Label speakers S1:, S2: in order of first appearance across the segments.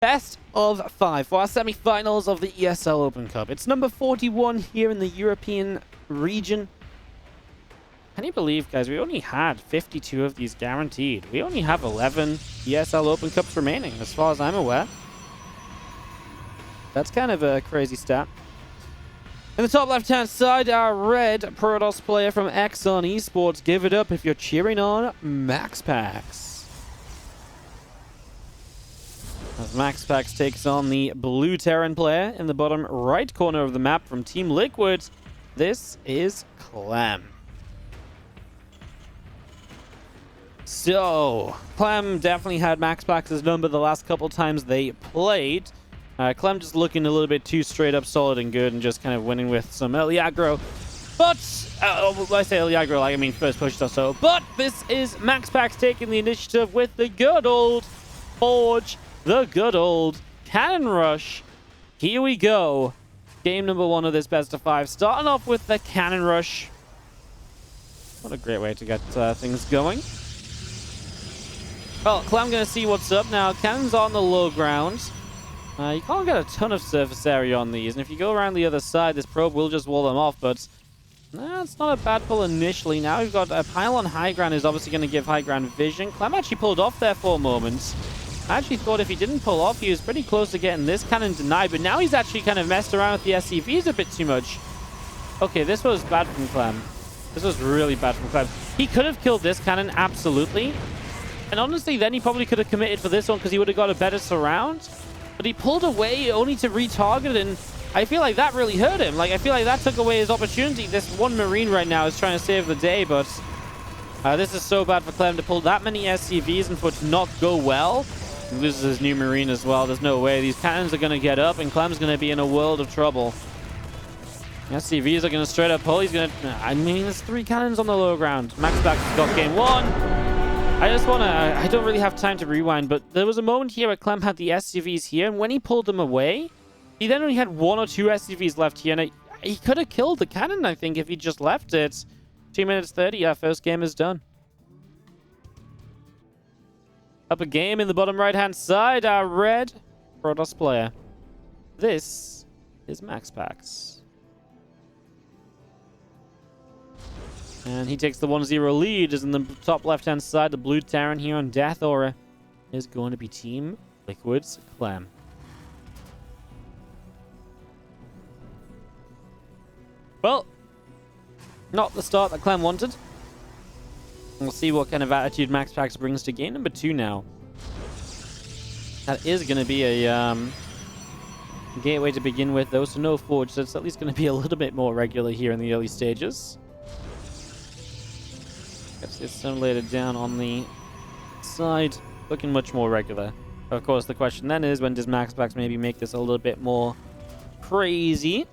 S1: Best of 5 for our semi-finals of the ESL Open Cup. It's number 41 here in the European region. Can you believe, guys, we only had 52 of these guaranteed. We only have 11 ESL Open Cups remaining, as far as I'm aware. That's kind of a crazy stat. In the top left-hand side, our red Protoss player from Exxon Esports. Give it up if you're cheering on MaxPax. As MaxPax takes on the blue Terran player in the bottom right corner of the map from Team Liquid. This is Clem. So, Clem definitely had MaxPax's number the last couple times they played. Clem just looking a little bit too straight up solid and good and just kind of winning with some early aggro. But, when I say early aggro, like I mean first push or so. But this is MaxPax taking the initiative with the good old Forge. The good old Cannon Rush. Here we go. Game number 1 of this best of 5. Starting off with the Cannon Rush. What a great way to get things going. Well, Clem going to see what's up now. Cannon's on the low ground. You can't get a ton of surface area on these. And if you go around the other side, this probe will just wall them off. But it's not a bad pull initially. Now we've got a pylon high ground is obviously going to give high ground vision. Clem actually pulled off there for a moment. I actually thought if he didn't pull off, he was pretty close to getting this cannon denied, but now he's actually kind of messed around with the SCVs a bit too much. Okay, this was bad from Clem. This was really bad from Clem. He could have killed this cannon, absolutely. And honestly, then he probably could have committed for this one because he would have got a better surround. But he pulled away only to retarget, and I feel like that really hurt him. Like, I feel like that took away his opportunity. This one Marine right now is trying to save the day, but this is so bad for Clem to pull that many SCVs and for it to not go well. He loses his new Marine as well. There's no way. These cannons are going to get up, and Clem's going to be in a world of trouble. SCVs are going to straight up pull. He's going to... I mean, there's 3 cannons on the low ground. MaxPax has got game 1. I just want to... I don't really have time to rewind, but there was a moment here where Clem had the SCVs here, and when he pulled them away, he then only had 1 or 2 SCVs left here, and he could have killed the cannon, I think, if he just left it. 2 minutes 30. Our first game is done. Up a game in the bottom right-hand side, our red Protoss player. This is MaxPax. And he takes the 1-0 lead, as in the top left-hand side, the blue Terran here on Death Aura is going to be Team Liquid's Clem. Well, not the start that Clem wanted. We'll see what kind of attitude MaxPax brings to game number 2 now. That is going to be a gateway to begin with, though, so no Forge, so it's at least going to be a little bit more regular here in the early stages. Gets this simulated down on the side, looking much more regular. Of course, the question then is, when does MaxPax maybe make this a little bit more crazy?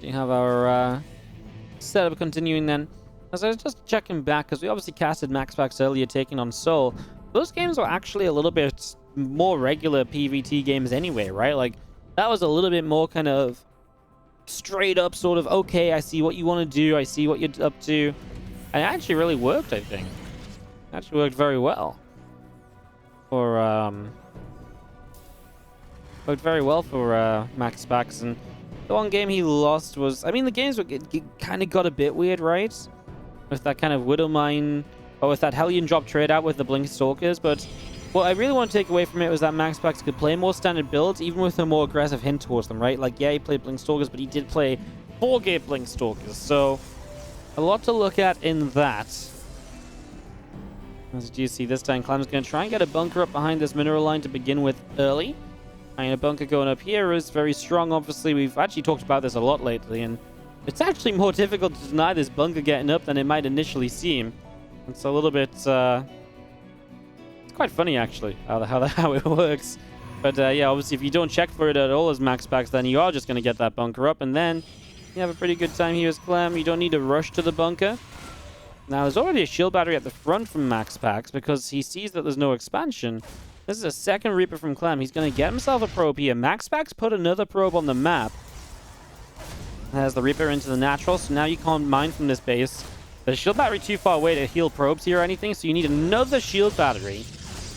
S1: You have our setup continuing then. As I was just checking back, because we obviously casted MaxPax earlier taking on Seoul. Those games were actually a little bit more regular PvT games anyway, right? Like, that was a little bit more kind of straight up sort of, okay, I see what you want to do, I see what you're up to. And it actually really worked, I think. It actually worked very well. Worked very well for MaxPax, and the one game he lost was... I mean, the games kind of got a bit weird, right? With that kind of Widowmine... Or with that Hellion drop trade out with the Blink Stalkers. But what I really want to take away from it was that MaxPax could play more standard builds, even with a more aggressive hint towards them, right? Like, yeah, he played Blink Stalkers, but he did play 4-gate Blink Stalkers. So, a lot to look at in that. As you see, this time Clem's going to try and get a bunker up behind this mineral line to begin with early. And a bunker going up here is very strong, obviously. We've actually talked about this a lot lately, and it's actually more difficult to deny this bunker getting up than it might initially seem. It's a little bit... it's quite funny, actually, how it works. But yeah, obviously, if you don't check for it at all as MaxPax, then you are just going to get that bunker up, and then you have a pretty good time here as Clem. You don't need to rush to the bunker. Now, there's already a shield battery at the front from MaxPax because he sees that there's no expansion. This is a second Reaper from Clem. He's going to get himself a probe here. MaxPax put another probe on the map. Has the Reaper into the natural, so now you can't mine from this base. The shield battery too far away to heal probes here or anything, so you need another shield battery.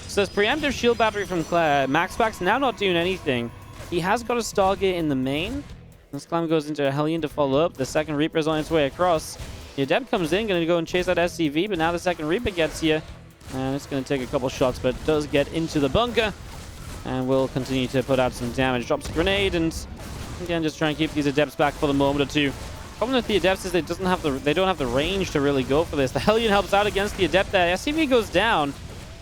S1: So this preemptive shield battery from MaxPax now not doing anything. He has got a Stargate in the main. This Clem goes into a Hellion to follow up. The second Reaper is on its way across. The Adept comes in, going to go and chase that SCV, but now the second Reaper gets here. And it's going to take a couple shots, but does get into the bunker. And will continue to put out some damage. Drops a grenade, and again, just try and keep these Adepts back for the moment or two. Problem with the Adepts is they don't have the range to really go for this. The Hellion helps out against the Adept there. SCV goes down.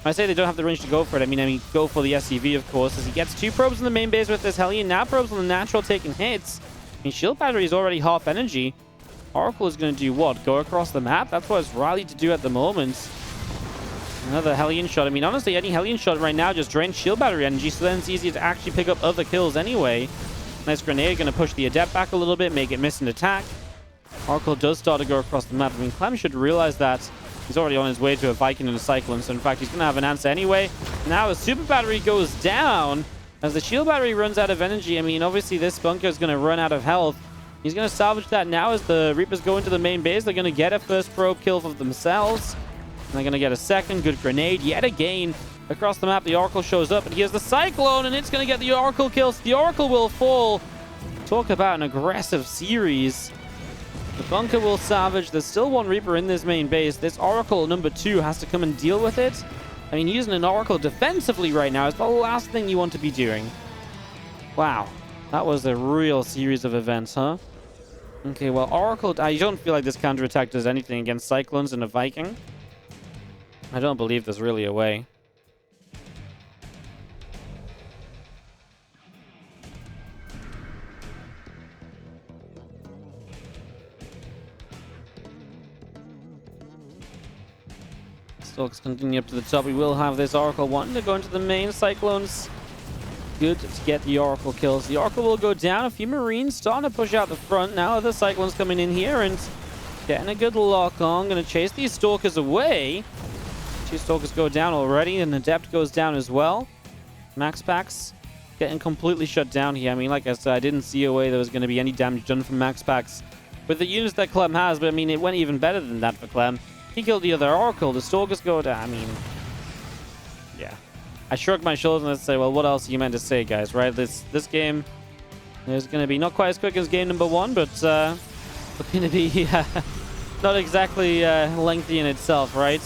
S1: When I say they don't have the range to go for it, I mean go for the SCV, of course, as he gets 2 probes in the main base with this Hellion. Now probes on the natural taking hits. I mean, shield battery is already half energy. Oracle is going to do what? Go across the map? That's what it's rallied to do at the moment. Another Hellion shot. I mean, honestly, any Hellion shot right now just drains shield battery energy, so then it's easier to actually pick up other kills anyway. Nice grenade, going to push the Adept back a little bit, make it miss an attack. Oracle does start to go across the map. I mean, Clem should realize that he's already on his way to a Viking and a Cyclone, so in fact, he's going to have an answer anyway. Now, a super battery goes down as the shield battery runs out of energy. I mean, obviously, this bunker is going to run out of health. He's going to salvage that now as the Reapers go into the main base. They're going to get a first probe kill for themselves. And they're going to get a second. Good grenade yet again. Across the map, the Oracle shows up, and here's the Cyclone, and it's going to get the Oracle kills. The Oracle will fall. Talk about an aggressive series. The bunker will salvage. There's still one Reaper in this main base. This Oracle number 2 has to come and deal with it. I mean, using an Oracle defensively right now is the last thing you want to be doing. Wow. That was a real series of events, huh? Okay, well, Oracle... I don't feel like this counterattack does anything against Cyclones and a Viking. I don't believe there's really a way. Stalks continue up to the top. We will have this Oracle wanting to go into the main. Cyclones. Good to get the Oracle kills. The Oracle will go down. A few Marines starting to push out the front. Now the Cyclones coming in here and getting a good lock on. Going to chase these Stalkers away. 2 Stalkers go down already, and Adept goes down as well. MaxPax getting completely shut down here. I mean, like I said, I didn't see a way there was going to be any damage done from MaxPax with the units that Clem has, but I mean, it went even better than that for Clem. He killed the other Oracle. The Stalkers go down. I mean, yeah. I shrugged my shoulders and I say, well, what else are you meant to say, guys, right? This game is going to be not quite as quick as game number 1, but going to be not exactly lengthy in itself, right?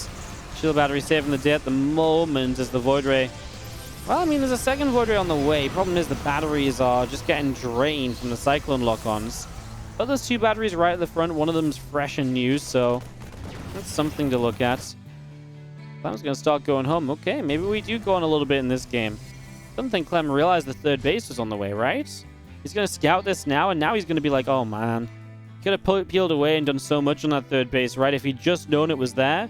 S1: Shield battery saving the day at the moment as the Void Ray. Well, I mean, there's a second Void Ray on the way. Problem is the batteries are just getting drained from the Cyclone lock-ons. But there's 2 batteries right at the front. One of them's fresh and new, so that's something to look at. Clem's going to start going home. Okay, maybe we do go on a little bit in this game. I don't think Clem realized the third base was on the way, right? He's going to scout this now, and now he's going to be like, oh, man. Could have peeled away and done so much on that third base, right? If he'd just known it was there.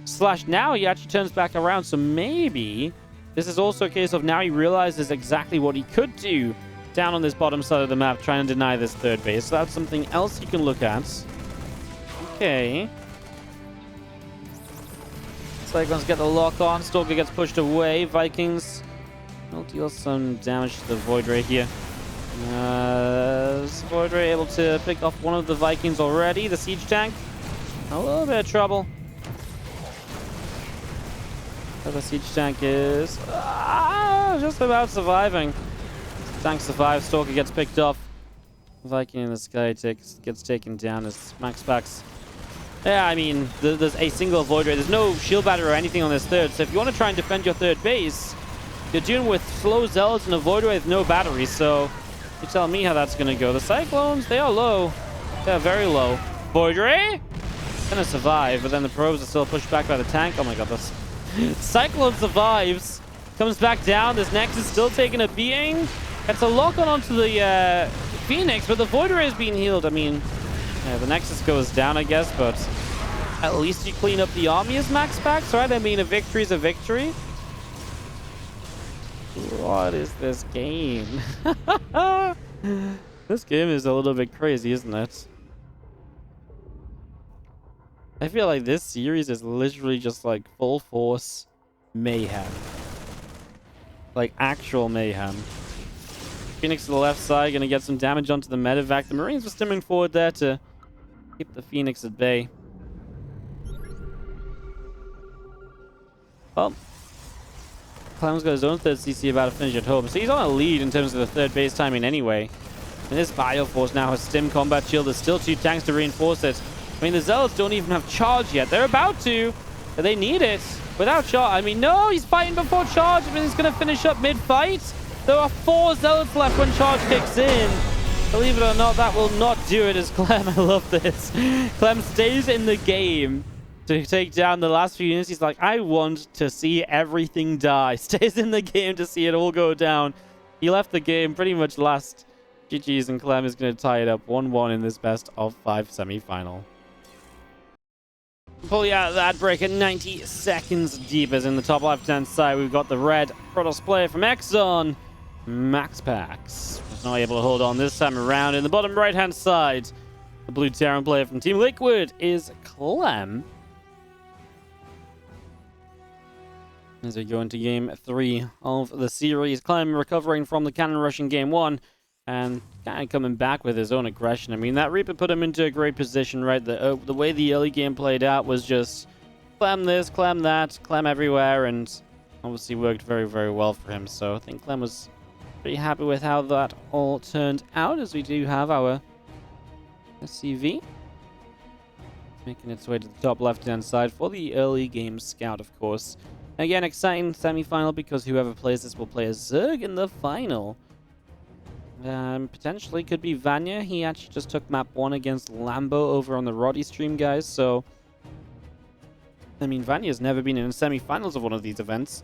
S1: Slash now he actually turns back around, so maybe this is also a case of now he realizes exactly what he could do down on this bottom side of the map, trying to deny this third base. So that's something else you can look at. Okay. Cyclones get the lock on. Stalker gets pushed away. Vikings will deal some damage to the Void Ray here. Void Ray able to pick off one of the Vikings already. The siege tank. A little bit of trouble. The siege tank is just about surviving. Tank survives. Stalker gets picked off. Viking in the sky gets taken down as MaxPax. Yeah, I mean, there's a single Void Ray. There's no shield battery or anything on this third. So if you want to try and defend your third base, you're dealing with slow Zealots and a Void Ray with no batteries. So you tell me how that's going to go. The Cyclones, they are low. They're very low. Void Ray? Gonna survive, but then the probes are still pushed back by the tank. Oh my god, that's... Cyclone survives. Comes back down. This Nexus still taking a beating. It's a lock on onto the Phoenix, but the Void Ray is being healed. I mean, yeah, the Nexus goes down, I guess, but at least you clean up the army as MaxPax, right? I mean, a victory is a victory. What is this game? This game is a little bit crazy, isn't it? I feel like this series is literally just like full force mayhem. Like actual mayhem. Phoenix to the left side, going to get some damage onto the medevac. The Marines were stimming forward there to keep the Phoenix at bay. Well, Clem's got his own third CC about to finish at home, so he's on a lead in terms of the third base timing anyway. And this Bioforce now has Stim Combat Shield. There's still 2 tanks to reinforce it. I mean, the Zealots don't even have charge yet. They're about to, but they need it. Without charge, I mean, no, he's fighting before charge. I mean, he's going to finish up mid-fight. There are 4 Zealots left when charge kicks in. Believe it or not, that will not do it as Clem. I love this. Clem stays in the game to take down the last few units. He's like, I want to see everything die. Stays in the game to see it all go down. He left the game pretty much last. GG's, and Clem is going to tie it up 1-1 in this best of 5 semi-final. Pull you out of that break at 90 seconds deep, as in the top left-hand side, we've got the red Protoss player from Exxon, MaxPax. Was not able to hold on this time around. In the bottom right-hand side, the blue Terran player from Team Liquid is Clem. As we go into game 3 of the series, Clem recovering from the cannon rush in game 1 and kind of coming back with his own aggression. I mean, that Reaper put him into a great position, right? The way the early game played out was just Clem this, Clem that, Clem everywhere, and obviously worked very, very well for him. So I think Clem was pretty happy with how that all turned out, as we do have our SCV making its way to the top left-hand side for the early game scout, of course. Again, exciting semi-final because whoever plays this will play a Zerg in the final. Potentially could be Vanya. He actually just took map 1 against Lambo over on the Roddy stream, guys. So, I mean, Vanya's never been in semi-finals of one of these events.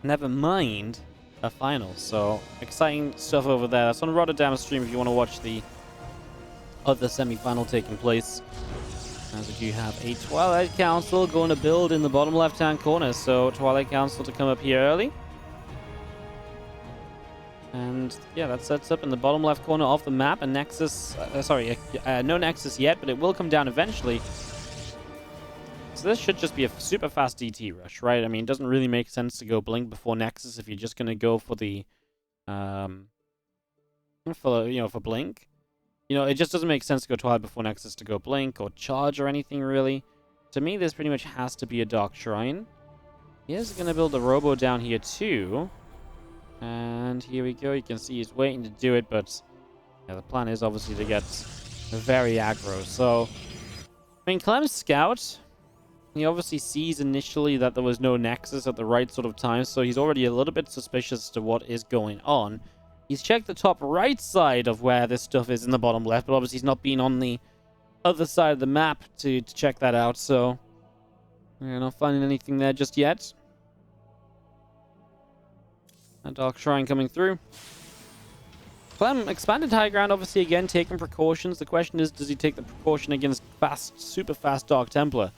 S1: Never mind a final. So, exciting stuff over there. That's on Rotterdam stream if you want to watch the other semi-final taking place. As we do have a Twilight Council going to build in the bottom left-hand corner. So, Twilight Council to come up here early. And yeah, that sets up in the bottom left corner of the map a Nexus. No Nexus yet, but it will come down eventually. So this should just be a super fast DT rush, right? I mean, it doesn't really make sense to go Blink before Nexus if you're just going to go for the for Blink. You know, it just doesn't make sense to go Twilight before Nexus to go Blink or Charge or anything really. To me, this pretty much has to be a Dark Shrine. He is going to build a Robo down here too. And here we go. You can see he's waiting to do it, but yeah, the plan is obviously to get very aggro. So, I mean, Clem's scout, he obviously sees initially that there was no Nexus at the right sort of time, so he's already a little bit suspicious as to what is going on. He's checked the top right side of where this stuff is in the bottom left, but obviously he's not been on the other side of the map to check that out, so we're not finding anything there just yet. A Dark Shrine coming through. Clem, expanded high ground, obviously, again, taking precautions. The question is, does he take the precaution against super fast Dark Templar?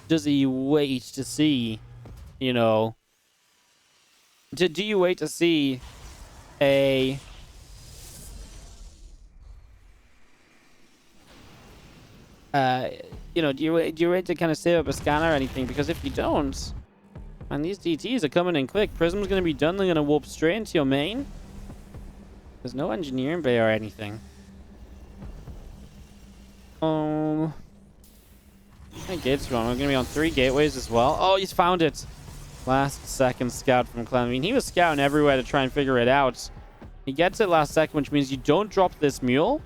S1: Does he wait to see, you know... Do you wait to see a... do you wait to kind of save up a scanner or anything? Because if you don't... And these DTs are coming in quick. Prism's going to be done. They're going to warp straight into your main. There's no engineering bay or anything. Gates wrong. We're going to be on 3 gateways as well. Oh, he's found it. Last second scout from Clem. I mean, he was scouting everywhere to try and figure it out. He gets it last second, which means you don't drop this mule.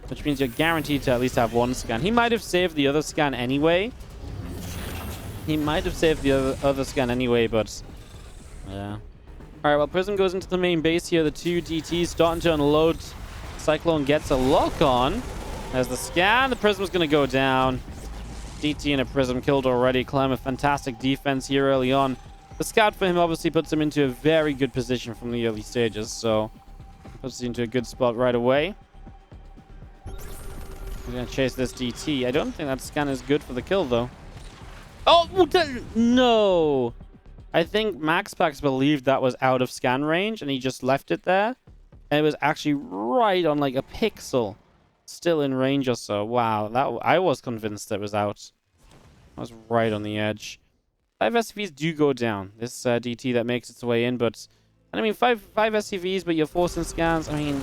S1: Which means you're guaranteed to at least have 1 scan. He might have saved the other scan anyway. But yeah. Alright, well, Prism goes into the main base here. The 2 DTs starting to unload. Cyclone gets a lock on. As the scan, the Prism's going to go down. DT and a Prism killed already. Clem, a fantastic defense here early on. The scout for him obviously puts him into a very good position from the early stages. So, puts him into a good spot right away. We're going to chase this DT. I don't think that scan is good for the kill, though. Oh, no. I think MaxPax believed that was out of scan range, and he just left it there. And it was actually right on like a pixel. Still in range or so. Wow, I was convinced it was out. I was right on the edge. 5 SCVs do go down. This DT that makes its way in, but And I mean, five SCVs, but you're forcing scans. I mean,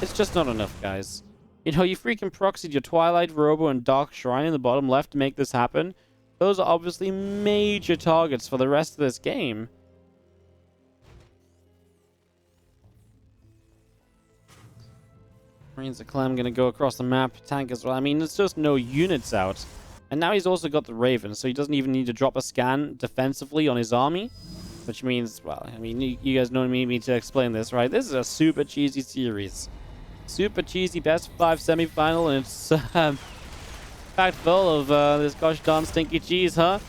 S1: it's just not enough, guys. You know, you freaking proxied your Twilight, Robo, and Dark Shrine in the bottom left to make this happen. Those are obviously major targets for the rest of this game. Marines of Clem going to go across the map. Tank as well. I mean, there's just no units out. And now he's also got the Raven, so he doesn't even need to drop a scan defensively on his army. Which means, well, I mean, you guys don't need me to explain this, right? This is a super cheesy series. Super cheesy best of 5 semi-final, and it's packed full of this gosh darn stinky cheese, huh?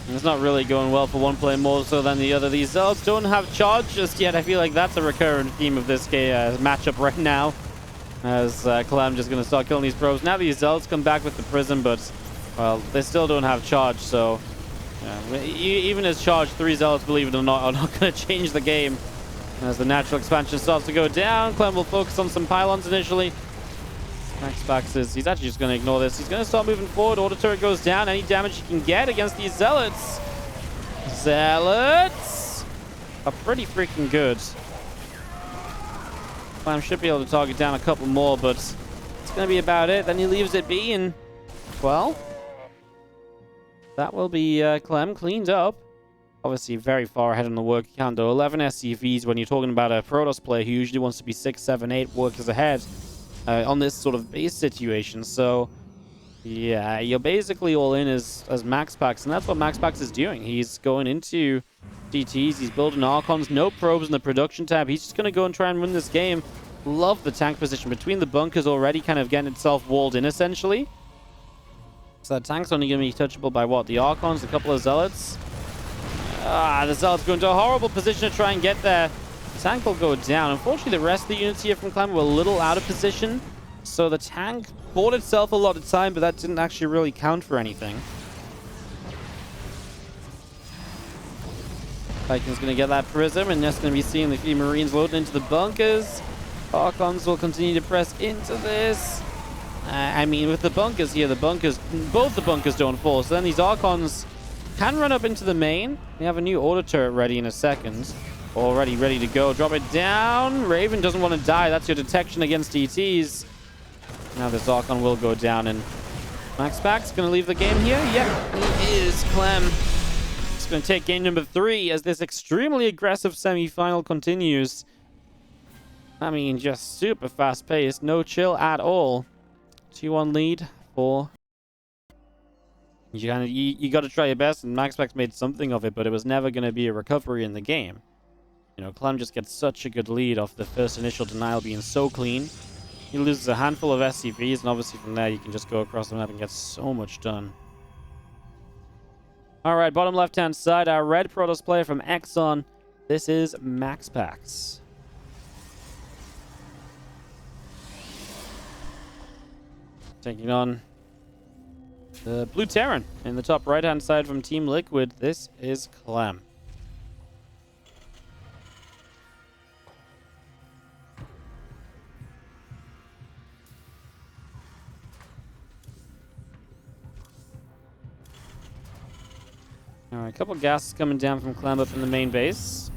S1: And it's not really going well for one player more so than the other. These Zealots don't have charge just yet. I feel like that's a recurrent theme of this matchup right now. As Clem just going to start killing these probes. Now these Zealots come back with the Prism, but, well, they still don't have charge, so... Yeah, even as charge, 3 Zealots, believe it or not, are not going to change the game. As the natural expansion starts to go down, Clem will focus on some pylons initially. MaxPax he's actually just going to ignore this. He's going to start moving forward. Order turret goes down. Any damage he can get against these Zealots. Zealots are pretty freaking good. Clem should be able to target down a couple more, but it's going to be about it. Then he leaves it be, and, well, that will be Clem cleaned up. Obviously, very far ahead on the work count, though. 11 SCVs when you're talking about a Protoss player who usually wants to be 6, 7, 8 workers ahead on this sort of base situation. So, yeah, you're basically all in as MaxPax, and that's what MaxPax is doing. He's going into DTs, he's building Archons, no probes in the production tab. He's just going to go and try and win this game. Love the tank position between the bunkers already, kind of getting itself walled in, essentially. So that tank's only going to be touchable by what? The Archons, a couple of Zealots. The Zealots go into a horrible position to try and get there. The tank will go down. Unfortunately, the rest of the units here from Clem were a little out of position. So the tank bought itself a lot of time, but that didn't actually really count for anything. Viking's going to get that Prism, and that's going to be seeing the few Marines loading into the bunkers. Archons will continue to press into this. I mean, with the bunkers here, both the bunkers don't fall. So then these Archons can run up into the main. We have a new order turret ready in a second. Already ready to go. Drop it down. Raven doesn't want to die. That's your detection against DTs. Now this Archon will go down, and MaxPax going to leave the game here. Yep, he is. Clem is going to take game number 3 as this extremely aggressive semi-final continues. I mean, just super fast-paced. No chill at all. 2-1 lead for... You got to try your best, and MaxPax made something of it, but it was never going to be a recovery in the game. You know, Clem just gets such a good lead off the first initial denial being so clean. He loses a handful of SCVs, and obviously from there you can just go across the map and get so much done. Alright, bottom left-hand side, our red Protoss player from Exxon. This is MaxPax. Taking on the Blue Terran in the top right-hand side from Team Liquid. This is Clem. Alright, a couple gases coming down from Clem up in the main base.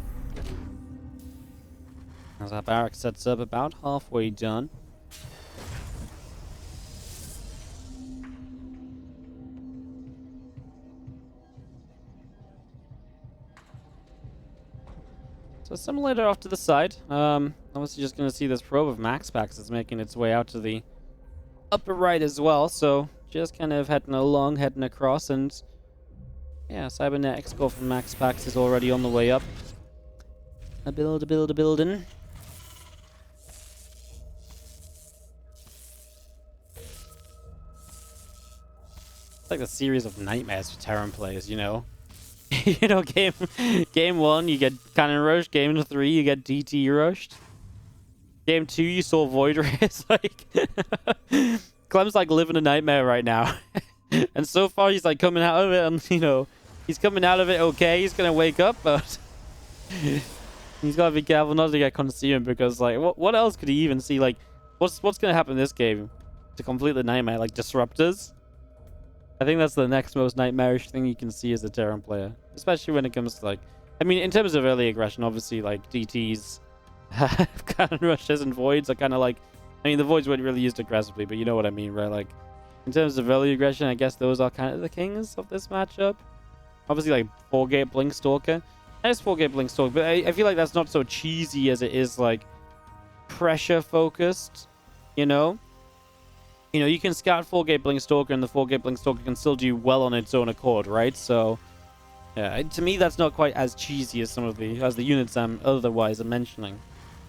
S1: As our barrack sets up, about halfway done. So simulator off to the side. Obviously just going to see this probe of MaxPax is making its way out to the upper right as well. So just kind of heading along, heading across, and yeah, cybernetics score from MaxPax is already on the way up. A building. It's like a series of nightmares for Terran players, you know. You know, game 1, you get cannon rush. Game 3, you get DT rushed. Game 2, you saw void race. Like, Clem's like living a nightmare right now. And so far, he's like coming out of it, and you know, he's coming out of it okay. He's gonna wake up, but he's gotta be careful not to get consumed, because like, what else could he even see? Like, what's gonna happen in this game to complete the nightmare? Like disruptors. I think that's the next most nightmarish thing you can see as a Terran player, especially when it comes to like I mean, in terms of early aggression, obviously, like, DTs, cannon rushes and voids are kind of like... I mean, the voids weren't really used aggressively, but you know what I mean, right? Like, in terms of early aggression, I guess those are kind of the kings of this matchup. Obviously, like, 4-gate Blink Stalker. There's 4-gate Blink Stalker, but I feel like that's not so cheesy as it is, like, pressure-focused, you know? You know, you can scout 4-gate Blink Stalker, and the 4-gate Blink Stalker can still do well on its own accord, right? So, yeah, to me, that's not quite as cheesy as as the units I'm otherwise mentioning.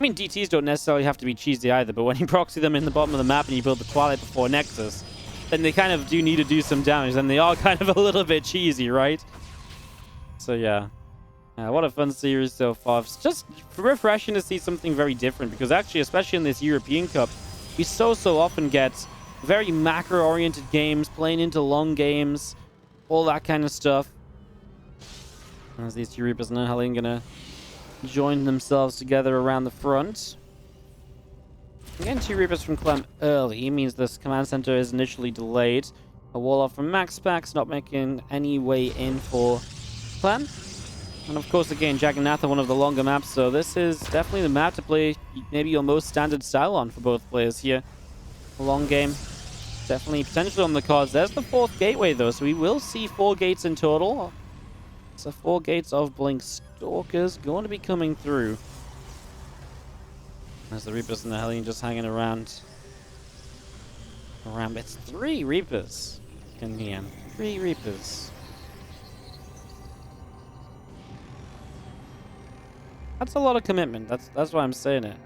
S1: I mean, DTs don't necessarily have to be cheesy either, but when you proxy them in the bottom of the map and you build the Twilight before Nexus, then they kind of do need to do some damage, and they are kind of a little bit cheesy, right? So, yeah. What a fun series so far. It's just refreshing to see something very different, because actually, especially in this European Cup, we so often get very macro-oriented games, playing into long games, all that kind of stuff. As these two Reapers and Helene gonna join themselves together around the front. Again, 2 Reapers from Clem early means this command center is initially delayed. A wall off from MaxPax, not making any way in for Clem. And of course, again, Jack and Nath are one of the longer maps, so this is definitely the map to play maybe your most standard style on for both players here. A long game, definitely potentially on the cards. There's the 4th gateway, though, so we will see 4 gates in total. So 4 gates of Blink Stalkers going to be coming through. As the Reapers and the Helene just hanging around. It's 3 Reapers in here. 3 Reapers. That's a lot of commitment. That's why I'm saying it.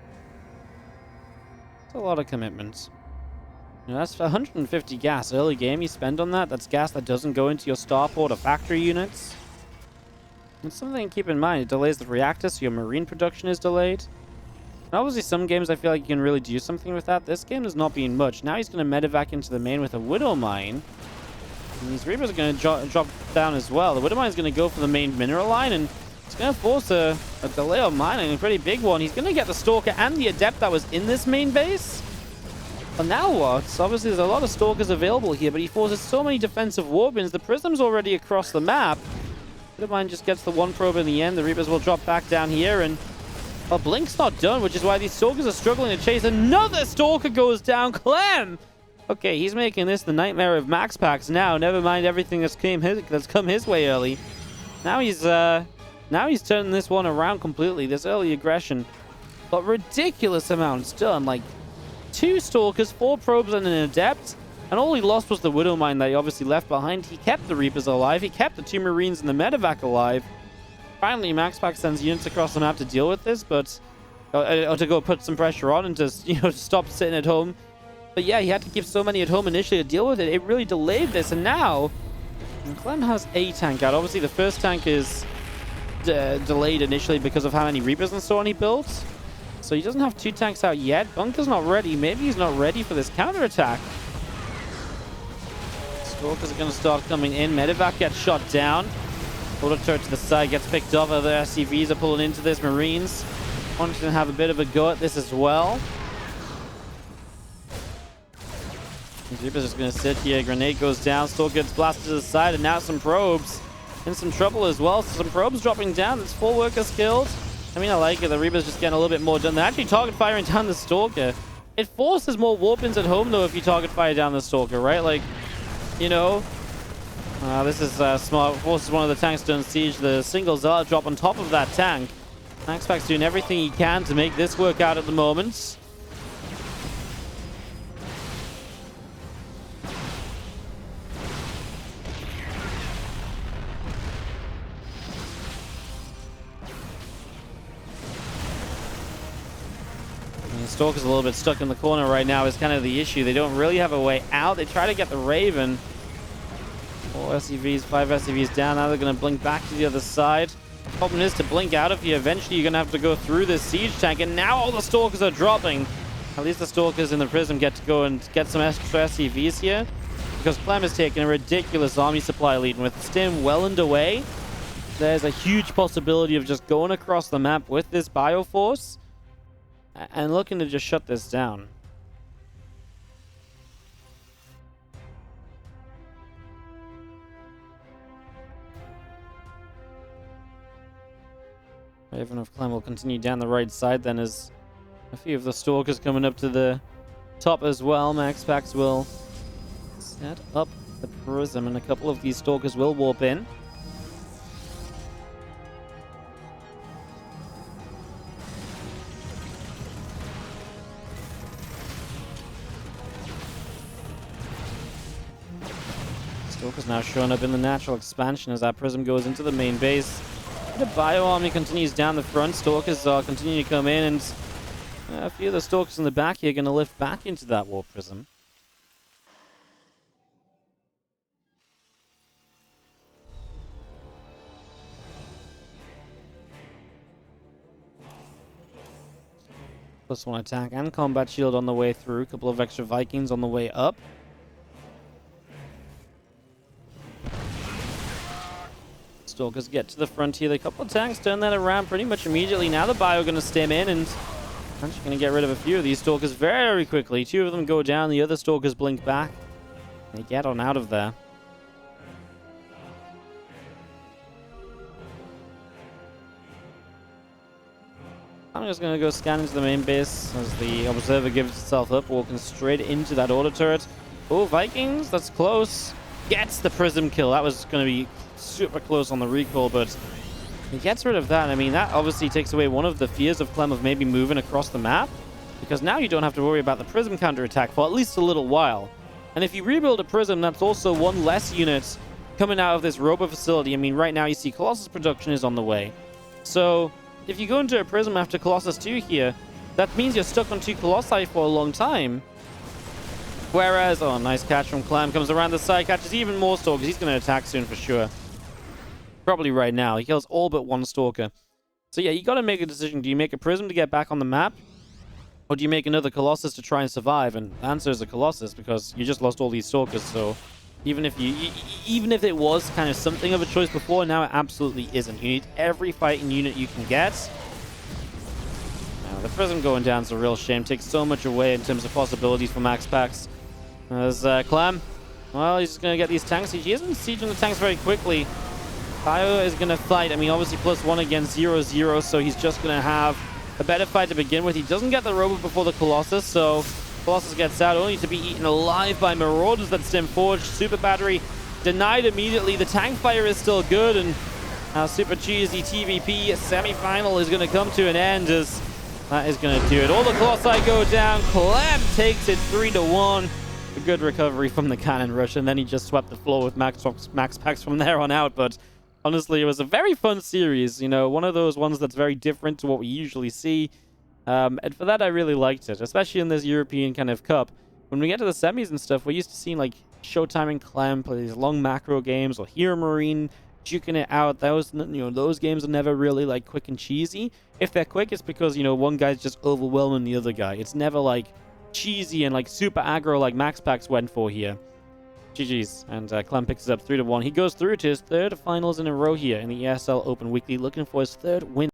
S1: It's a lot of commitment. You know, that's 150 gas early game you spend on that. That's gas that doesn't go into your starport or factory units. It's something to keep in mind. It delays the reactor, so your marine production is delayed. And obviously, some games I feel like you can really do something with that. This game has not been much. Now he's going to medevac into the main with a Widow Mine. And these Reapers are going to drop down as well. The Widow Mine is going to go for the main mineral line, and it's going to force a delay on mining, a pretty big one. He's going to get the Stalker and the Adept that was in this main base. But now what? So obviously, there's a lot of Stalkers available here, but he forces so many defensive warbins. The Prism's already across the map. Widow Mine just gets the 1 probe in the end. The Reapers will drop back down here, and well, Blink's not done, which is why these Stalkers are struggling to chase. Another Stalker goes down. Clem! Okay, he's making this the nightmare of MaxPax now. Never mind everything that's come his way early. Now he's turning this one around completely. This early aggression, but ridiculous amounts done. Like 2 Stalkers, 4 probes, and an Adept. And all he lost was the Widow Mine that he obviously left behind. He kept the Reapers alive. He kept the 2 Marines and the medevac alive. Finally, MaxPax sends units across the map to deal with this, but or to go put some pressure on and just, you know, stop sitting at home. But yeah, he had to keep so many at home initially to deal with it. It really delayed this, and now Clem has a tank out. Obviously, the first tank is delayed initially because of how many Reapers and so on he built. So he doesn't have 2 tanks out yet. Bunker's not ready. Maybe he's not ready for this counterattack. Stalkers are going to start coming in. Medevac gets shot down. Auto turret to the side gets picked off. Other SCVs are pulling into this. Marines wanting to have a bit of a go at this as well. Reaper's just going to sit here. Grenade goes down. Still gets blasted to the side. And now some probes in some trouble as well. So some probes dropping down. That's 4 workers killed. I mean, I like it. The Reaper's just getting a little bit more done. They're actually target firing down the Stalker. It forces more warpins at home, though, if you target fire down the Stalker, right? Like, you know... this is smart. Forces one of the tanks to unsiege. The single Zealot drop on top of that tank. MaxPax doing everything he can to make this work out at the moment. And the Stalker's a little bit stuck in the corner right now is kind of the issue. They don't really have a way out. They try to get the Raven. 4 SCVs, 5 SCVs down. Now they're going to blink back to the other side. Problem is to blink out of here. Eventually, you're going to have to go through this siege tank. And now all the Stalkers are dropping. At least the Stalkers in the Prism get to go and get some extra SCVs here. Because Clem is taking a ridiculous army supply lead. And with Stim well underway, there's a huge possibility of just going across the map with this Bioforce and looking to just shut this down. Even if Clem will continue down the right side, then as a few of the Stalkers coming up to the top as well. MaxPax will set up the Prism, and a couple of these Stalkers will warp in. Stalker's now showing up in the natural expansion as that Prism goes into the main base. The Bio Army continues down the front. Stalkers are continuing to come in, and a few of the Stalkers in the back here are going to lift back into that Warp Prism. +1 attack and combat shield on the way through. A couple of extra Vikings on the way up. Stalkers get to the front here. A couple of tanks turn that around pretty much immediately. Now the Bio going to stem in, and I'm just going to get rid of a few of these Stalkers very quickly. 2 of them go down. The other Stalkers blink back. They get on out of there. I'm just going to go scan into the main base as the Observer gives itself up, walking straight into that auto turret. Oh, Vikings, that's close. Gets the Prism kill. That was going to be super close on the recall, but he gets rid of that. I mean, that obviously takes away one of the fears of Clem of maybe moving across the map, because now you don't have to worry about the Prism counterattack for at least a little while. And if you rebuild a Prism, that's also one less unit coming out of this Robo facility. I mean, right now you see Colossus production is on the way. So if you go into a Prism after Colossus 2 here, that means you're stuck on 2 Colossi for a long time. Whereas, oh, nice catch from Clem. Comes around the side, catches even more Stalkers. He's going to attack soon for sure. Probably right now. He kills all but 1 Stalker. So yeah, you got to make a decision. Do you make a Prism to get back on the map? Or do you make another Colossus to try and survive? And the answer is a Colossus, because you just lost all these Stalkers. So even if it was kind of something of a choice before, now it absolutely isn't. You need every fighting unit you can get. Now, the Prism going down is a real shame. Takes so much away in terms of possibilities for MaxPax. As Clem, well, he's just going to get these tanks. He isn't sieging the tanks very quickly. Bio is going to fight. I mean, obviously +1 against 0-0, so he's just going to have a better fight to begin with. He doesn't get the Robo before the Colossus, so Colossus gets out, only to be eaten alive by Marauders that stem forward. Super Battery denied immediately. The tank fire is still good, and our Super Cheesy TvP semi-final is going to come to an end, as that is going to do it. All the Colossi go down. Clem takes it 3-1. A good recovery from the cannon rush, and then he just swept the floor with MaxPax from there on out. But honestly, it was a very fun series. You know, one of those ones that's very different to what we usually see. And for that, I really liked it, especially in this European kind of cup. When we get to the semis and stuff, we're used to seeing like Showtime and Clem play these long macro games, or Hero Marine juking it out. Those games are never really like quick and cheesy. If they're quick, it's because, you know, one guy's just overwhelming the other guy. It's never like cheesy and like super aggro like MaxPax went for here. GG's. And Clem picks it up 3-1. He goes through to his 3rd finals in a row here in the ESL Open Weekly, looking for his 3rd win.